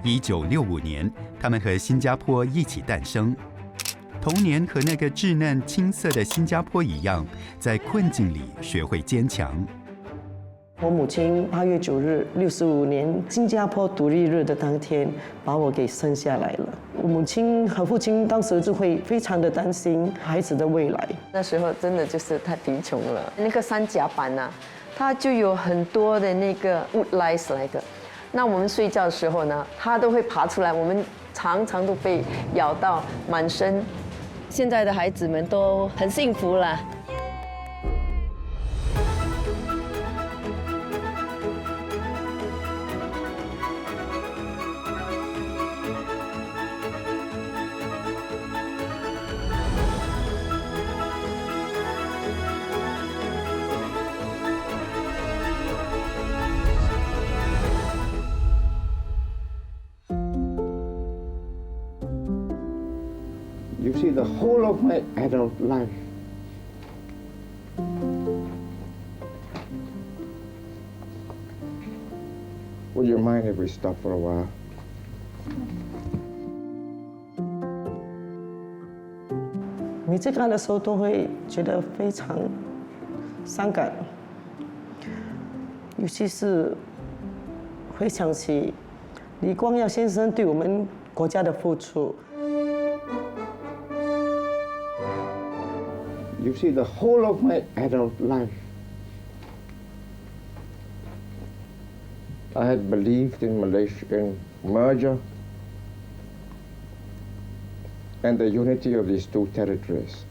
1965年，他们和新加坡一起诞生。童年和那个稚嫩青涩的新加坡一样，在困境里学会坚强。我母亲8月9日，65年新加坡独立日的当天，把我给生下来了。我母亲和父亲当时就会非常的担心孩子的未来。那时候真的就是太贫穷了，那个三甲板啊，它就有很多的那个 wood lice 来的。那我们睡觉的时候呢，它都会爬出来，我们常常都被咬到满身。现在的孩子们都很幸福了。You see, the whole of my adult life would you mind if we stop for a while?「每次看的时候都会觉得非常伤感，尤其是回想起李光耀先生对我们国家的付出。You see, the whole of my adult life I had believed in Malaysian merger and the unity of these two territories.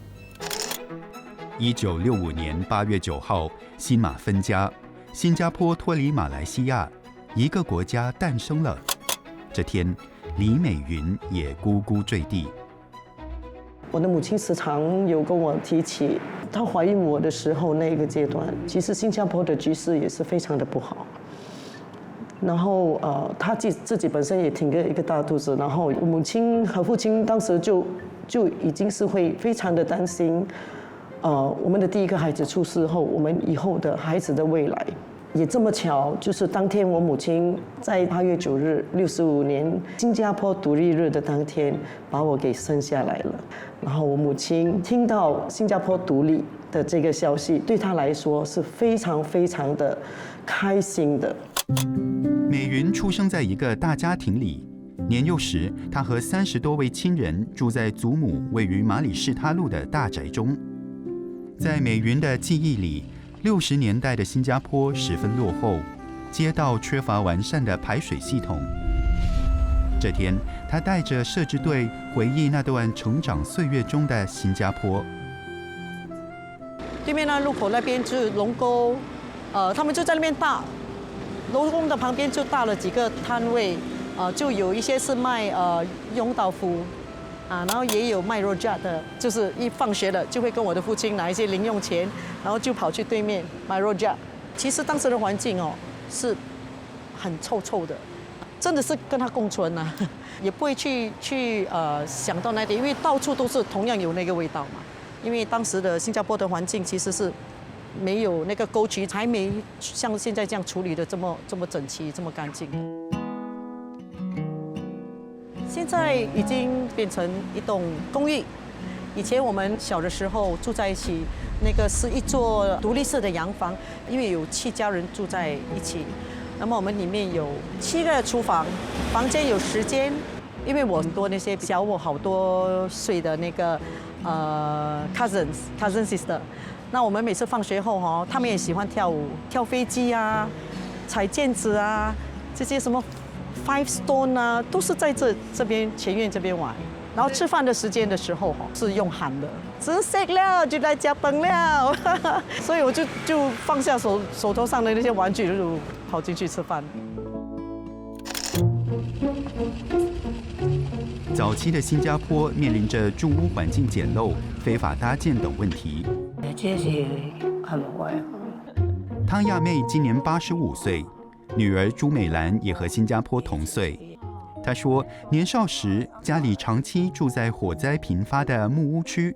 1965年8月9号，新马分家，新加坡脱离马来西亚，一个国家诞生了。这天，李美云也咕咕坠地。我的母亲时常有跟我提起，她怀孕我的时候那个阶段，其实新加坡的局势也是非常的不好。然后她自己本身也挺一个大肚子，然后我母亲和父亲当时就已经是会非常的担心，我们的第一个孩子出世后，我们以后的孩子的未来。也这么巧，就是当天我母亲在8月9日，65年新加坡独立日的当天，把我给生下来了。然后我母亲听到新加坡独立的这个消息，对她来说是非常非常的开心的。美云出生在一个大家庭里，年幼时，她和30多位亲人住在祖母位于马里士他路的大宅中。在美云的记忆里，60年代的新加坡十分落后，街道缺乏完善的排水系统。这天，他带着摄制队回忆那段成长岁月中的新加坡。对面那路口那边就是龙沟，他们就在那边搭，龙宫的旁边就搭了几个摊位，就有一些是卖永岛福。然后也有卖肉夹的，就是一放学了就会跟我的父亲拿一些零用钱，然后就跑去对面买肉夹。其实当时的环境是很臭臭的，真的是跟他共存啊，也不会去想到那点，因为到处都是同样有那个味道嘛。因为当时的新加坡的环境其实是没有那个沟渠，还没像现在这样处理的这么整齐，这么干净。现在已经变成一栋公寓。以前我们小的时候住在一起，那个是一座独立式的洋房，因为有7家人住在一起。那么我们里面有7个厨房，房间有10间。因为我很多那些小我好多岁的那个cousin sister， 那我们每次放学后他们也喜欢跳舞，跳飞机啊，踩毽子啊，这些什么。Five Stone 啊，都是在这边前院这边玩。然后吃饭的时间的时候是用喊的，吃食了就来吃饭了，所以我就放下手头上的那些玩具，就跑进去吃饭。早期的新加坡面临着住屋环境简陋、非法搭建等问题。这是很坏。汤亚妹今年85岁。女儿朱美兰也和新加坡同岁。她说，年少时家里长期住在火灾频发的木屋区。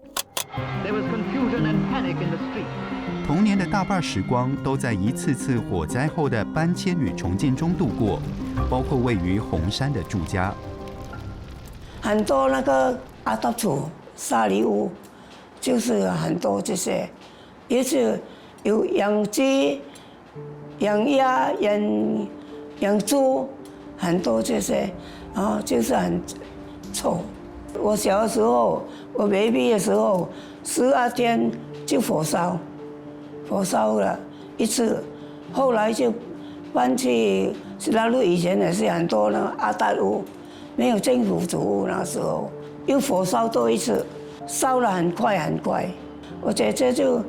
童年的大半时光都在一次次火灾后的搬迁与重建中度过，包括位于红山的住家。很多那个阿斗厝、沙梨屋，就是很多这些，也是有养鸡、养鸭、养猪，很多这些，就是很臭。我小的时候，我 baby 的时候，12天就火烧了一次，后来就搬去石拉路，以前也是很多那个阿达屋，没有政府主屋，那时候又火烧多一次，烧了很快，我姐姐就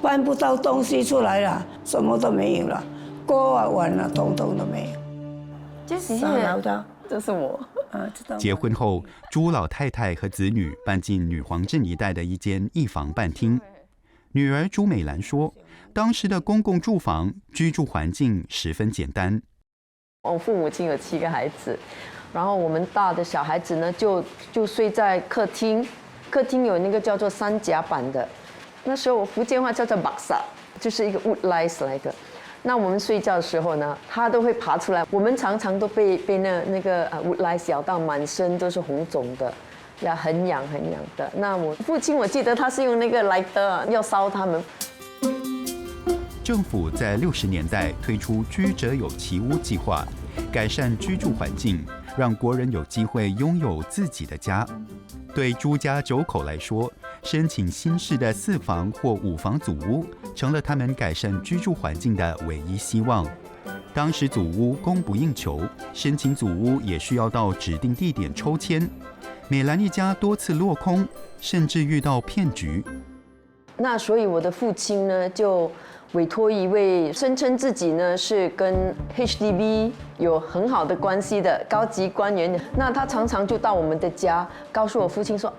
搬不到东西出来了，什么都没有了，锅啊碗啊，统统都没有。就是这是我。知道。结婚后，朱老太太和子女搬进女皇镇一带的一间一房半厅。女儿朱美兰说，当时的公共住房居住环境十分简单。我父母亲有7个孩子，然后我们大的小孩子呢就睡在客厅，客厅有那个叫做3甲板的，那时候我福建话叫做马萨，就是一个 wood lice 来的。那我们睡觉的时候呢，它都会爬出来，我们常常都被那个wood lice咬到，满身都是红肿的，呀，很痒的。那我父亲我记得他是用那个来的要烧他们。政府在60年代推出居者有其屋计划，改善居住环境，让国人有机会拥有自己的家。对朱家9口来说，申请新式的4房或5房祖屋，成了他们改善居住环境的唯一希望。当时祖屋供不应求，申请祖屋也需要到指定地点抽签。美兰一家多次落空，甚至遇到骗局。那所以我的父亲呢，就委托一位声称自己呢是跟 HDB 有很好的关系的高级官员，那他常常就到我们的家，告诉我父亲说，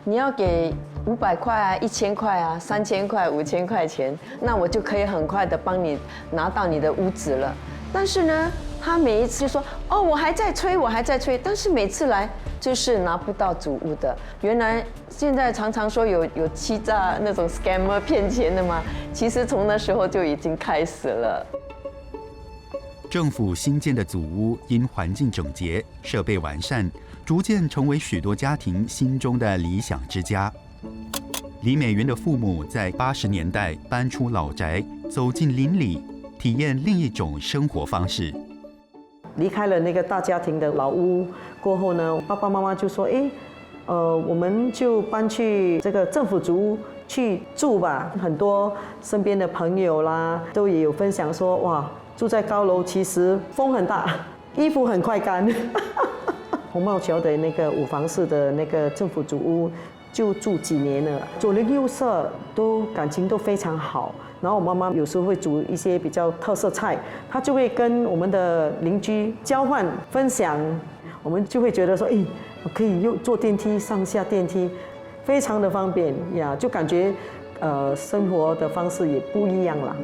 你要给500块啊、1000块啊、3000块、5000块钱，那我就可以很快的帮你拿到你的屋子了。但是呢，他每一次就说，我还在催，但是每次来就是拿不到祖屋的。原来现在常常说有欺诈那种 scammer 骗钱的嘛，其实从那时候就已经开始了。政府新建的祖屋因环境整洁、设备完善，逐渐成为许多家庭心中的理想之家。李美云的父母在80年代搬出老宅，走进邻里，体验另一种生活方式。离开了那个大家庭的老屋过后呢，爸爸妈妈就说：“我们就搬去这个政府祖屋去住吧。”很多身边的朋友啦，都也有分享说：“哇，住在高楼其实风很大，衣服很快干。”红帽桥的那个5房式的那个政府祖屋就住几年了，左邻右舍都感情都非常好。然后我妈妈有时候会煮一些比较特色菜，她就会跟我们的邻居交换分享，我们就会觉得说，我可以用坐电梯上下电梯，非常的方便呀，就感觉生活的方式也不一样了。